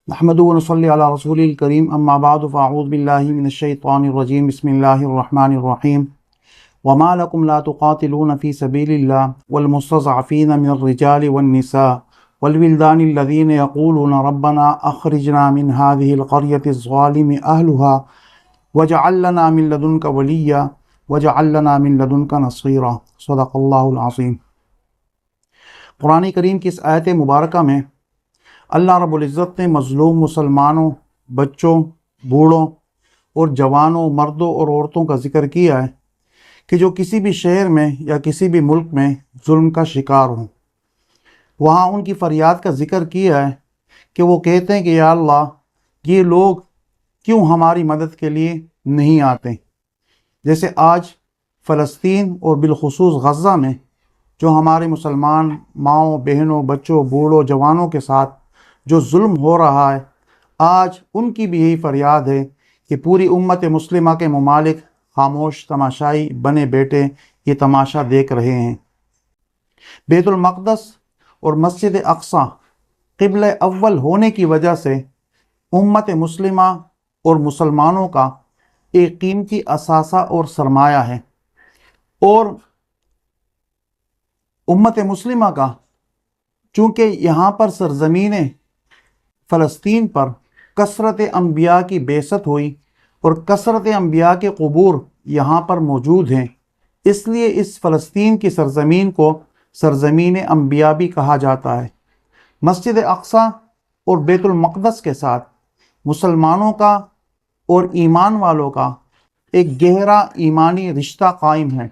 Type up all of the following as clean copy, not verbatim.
نحمدہ و نصلی علی رسول الکریم اما بعد فاعوذ باللہ من الشیطان الرجیم بسم اللہ الرحمن الرحیم وما لکم لا تقاتلون فی سبیل اللہ والمستضعفین من الرجال والنساء والولدان الذین یقولون ربنا اخرجنا من هذه القرية الظالم اہلها واجعل لنا من لدنک ولیا واجعل لنا من لدنک نصیرا صدق اللہ العظیم۔ قرآن کریم کی اس آیت مبارکہ میں اللہ رب العزت نے مظلوم مسلمانوں، بچوں، بوڑھوں اور جوانوں، مردوں اور عورتوں کا ذکر کیا ہے کہ جو کسی بھی شہر میں یا کسی بھی ملک میں ظلم کا شکار ہوں۔ وہاں ان کی فریاد کا ذکر کیا ہے کہ وہ کہتے ہیں کہ یا اللہ، یہ لوگ کیوں ہماری مدد کے لیے نہیں آتے۔ جیسے آج فلسطین اور بالخصوص غزہ میں جو ہمارے مسلمان ماؤں، بہنوں، بچوں، بوڑھوں، جوانوں کے ساتھ جو ظلم ہو رہا ہے، آج ان کی بھی یہی فریاد ہے کہ پوری امت مسلمہ کے ممالک خاموش تماشائی بنے بیٹھے یہ تماشا دیکھ رہے ہیں۔ بیت المقدس اور مسجد اقصی قبلہ اول ہونے کی وجہ سے امت مسلمہ اور مسلمانوں کا ایک قیمتی اثاثہ اور سرمایہ ہے، اور امت مسلمہ کا چونکہ یہاں پر سرزمین فلسطین پر کثرت انبیاء کی بعثت ہوئی اور کثرت انبیاء کے قبور یہاں پر موجود ہیں، اس لیے اس فلسطین کی سرزمین کو سرزمین انبیاء بھی کہا جاتا ہے۔ مسجد اقصی اور بیت المقدس کے ساتھ مسلمانوں کا اور ایمان والوں کا ایک گہرا ایمانی رشتہ قائم ہے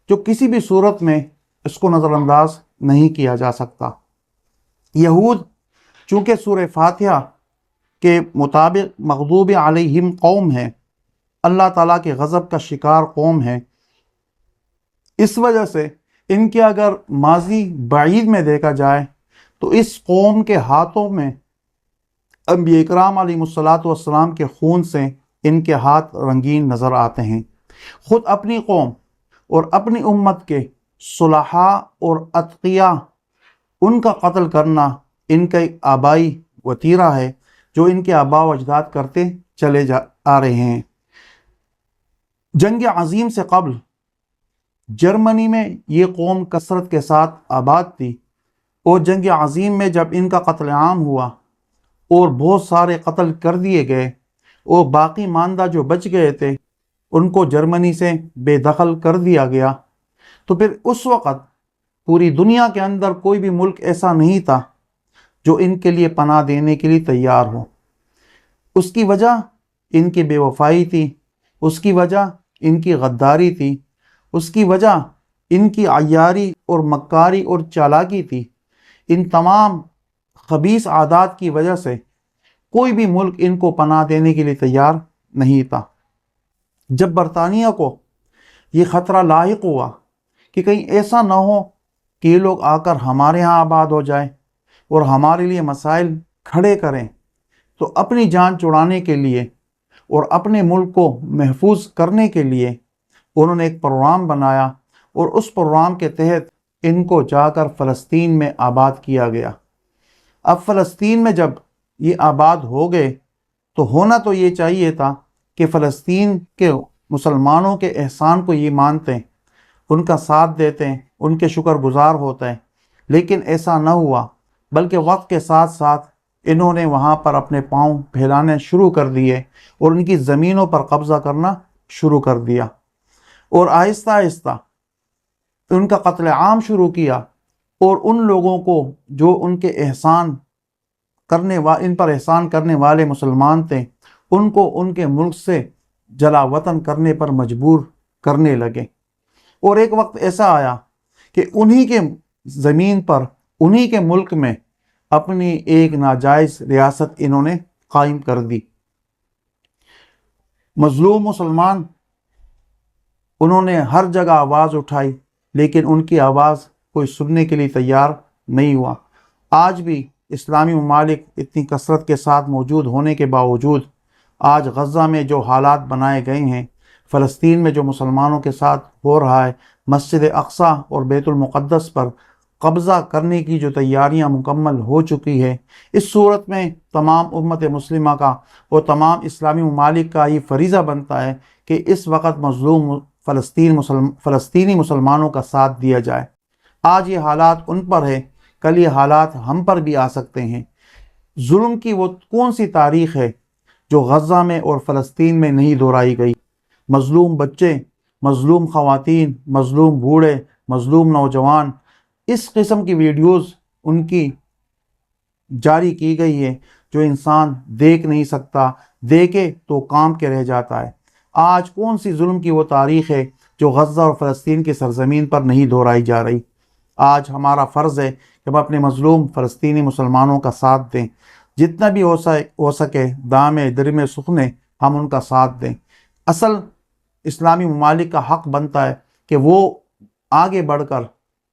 جو کسی بھی صورت میں اس کو نظر انداز نہیں کیا جا سکتا۔ یہود چونکہ سورہ فاتحہ کے مطابق مغضوب علیہم قوم ہے، اللہ تعالیٰ کے غضب کا شکار قوم ہے، اس وجہ سے ان کے اگر ماضی بعید میں دیکھا جائے تو اس قوم کے ہاتھوں میں انبیاء اکرام علیہ السلام کے خون سے ان کے ہاتھ رنگین نظر آتے ہیں۔ خود اپنی قوم اور اپنی امت کے صلحاء اور اتقیاء ان کا قتل کرنا ان کا ایک آبائی وتیرہ ہے جو ان کے آباء و اجداد کرتے چلے آ رہے ہیں۔ جنگ عظیم سے قبل جرمنی میں یہ قوم کثرت کے ساتھ آباد تھی، اور جنگ عظیم میں جب ان کا قتل عام ہوا اور بہت سارے قتل کر دیے گئے اور باقی ماندہ جو بچ گئے تھے ان کو جرمنی سے بے دخل کر دیا گیا، تو پھر اس وقت پوری دنیا کے اندر کوئی بھی ملک ایسا نہیں تھا جو ان کے لیے پناہ دینے کے لیے تیار ہو۔ اس کی وجہ ان کی بے وفائی تھی، اس کی وجہ ان کی غداری تھی، اس کی وجہ ان کی عیاری اور مکاری اور چالاکی تھی۔ ان تمام خبیث عادات کی وجہ سے کوئی بھی ملک ان کو پناہ دینے کے لیے تیار نہیں تھا۔ جب برطانیہ کو یہ خطرہ لاحق ہوا کہ کہیں ایسا نہ ہو کہ یہ لوگ آ کر ہمارے ہاں آباد ہو جائیں اور ہمارے لیے مسائل کھڑے کریں، تو اپنی جان چھڑانے کے لیے اور اپنے ملک کو محفوظ کرنے کے لیے انہوں نے ایک پروگرام بنایا، اور اس پروگرام کے تحت ان کو جا کر فلسطین میں آباد کیا گیا۔ اب فلسطین میں جب یہ آباد ہو گئے تو ہونا تو یہ چاہیے تھا کہ فلسطین کے مسلمانوں کے احسان کو یہ مانتے ہیں، ان کا ساتھ دیتے ہیں، ان کے شکر گزار ہوتے ہیں، لیکن ایسا نہ ہوا، بلکہ وقت کے ساتھ ساتھ انہوں نے وہاں پر اپنے پاؤں پھیلانے شروع کر دیے اور ان کی زمینوں پر قبضہ کرنا شروع کر دیا، اور آہستہ آہستہ ان کا قتل عام شروع کیا، اور ان لوگوں کو جو ان کے ان پر احسان کرنے والے مسلمان تھے ان کو ان کے ملک سے جلا وطن کرنے پر مجبور کرنے لگے۔ اور ایک وقت ایسا آیا کہ انہی کے زمین پر، انہی کے ملک میں اپنی ایک ناجائز ریاست انہوں نے قائم کر دی۔ مظلوم مسلمان انہوں نے ہر جگہ آواز اٹھائی، لیکن ان کی آواز کوئی سننے کے لیے تیار نہیں ہوا۔ آج بھی اسلامی ممالک اتنی کثرت کے ساتھ موجود ہونے کے باوجود آج غزہ میں جو حالات بنائے گئے ہیں، فلسطین میں جو مسلمانوں کے ساتھ ہو رہا ہے، مسجد اقصی اور بیت المقدس پر قبضہ کرنے کی جو تیاریاں مکمل ہو چکی ہے، اس صورت میں تمام امت مسلمہ کا اور تمام اسلامی ممالک کا یہ فریضہ بنتا ہے کہ اس وقت مظلوم فلسطینی مسلمانوں کا ساتھ دیا جائے۔ آج یہ حالات ان پر ہے، کل یہ حالات ہم پر بھی آ سکتے ہیں۔ ظلم کی وہ کون سی تاریخ ہے جو غزہ میں اور فلسطین میں نہیں دہرائی گئی؟ مظلوم بچے، مظلوم خواتین، مظلوم بوڑھے، مظلوم نوجوان، اس قسم کی ویڈیوز ان کی جاری کی گئی ہے جو انسان دیکھ نہیں سکتا، دیکھے تو کام کے رہ جاتا ہے۔ آج کون سی ظلم کی وہ تاریخ ہے جو غزہ اور فلسطین کی سرزمین پر نہیں دہرائی جا رہی؟ آج ہمارا فرض ہے کہ ہم اپنے مظلوم فلسطینی مسلمانوں کا ساتھ دیں، جتنا بھی ہو سکے دامے درمے سخنے ہم ان کا ساتھ دیں۔ اصل اسلامی ممالک کا حق بنتا ہے کہ وہ آگے بڑھ کر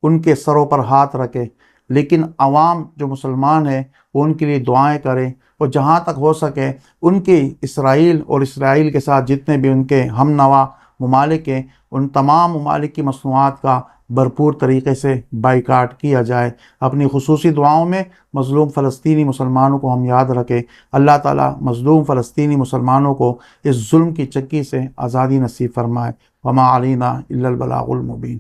ان کے سروں پر ہاتھ رکھے، لیکن عوام جو مسلمان ہیں وہ ان کے لیے دعائیں کریں، اور جہاں تک ہو سکے ان کے اسرائیل اور اسرائیل کے ساتھ جتنے بھی ان کے ہم نوا ممالک ہیں، ان تمام ممالک کی مصنوعات کا بھرپور طریقے سے بائیکاٹ کیا جائے۔ اپنی خصوصی دعاؤں میں مظلوم فلسطینی مسلمانوں کو ہم یاد رکھیں۔ اللہ تعالیٰ مظلوم فلسطینی مسلمانوں کو اس ظلم کی چکی سے آزادی نصیب فرمائے۔ وما علینا الا البلاغ المبین۔